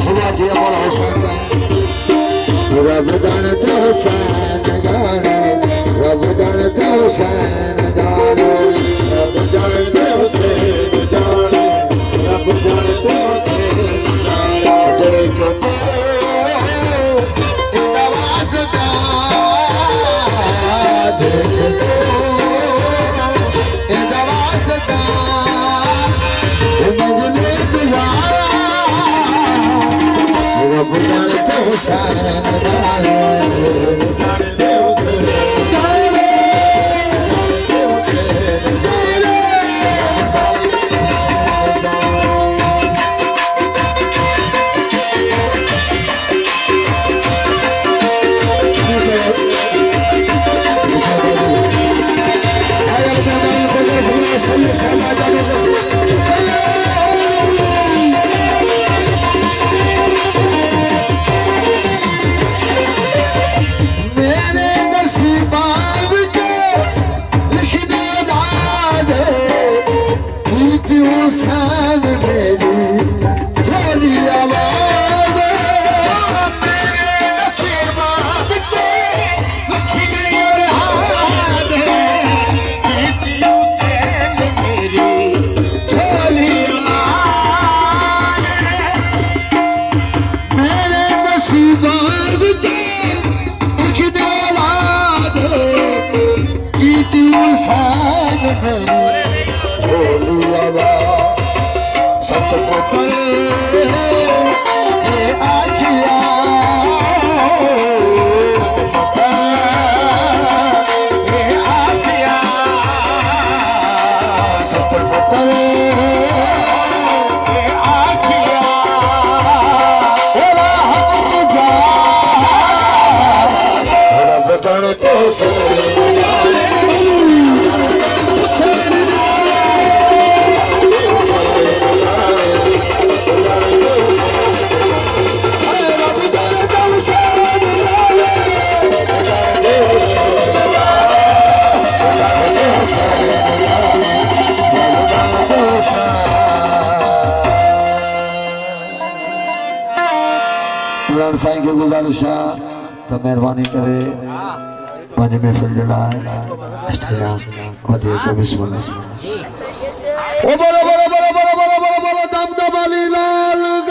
सुभाजी अमर हुसैन रब दर्द हुसैन जाने रब दर्द हुसैन जाने रब दर्द हुसैन जाने रब दर्द हुसैन जाने देखो इदा वास्ता देखो इदा वास्ता मगले दुआ रब दर्द हुसैन जाने साईं के गुजारिश तो मेहरबानी करे पानी में फिल जलाए जो बिस्मिल्लाह ओ बोलो बोलो बोलो बोलो बोलो बोलो बोलो दम दम अली लाल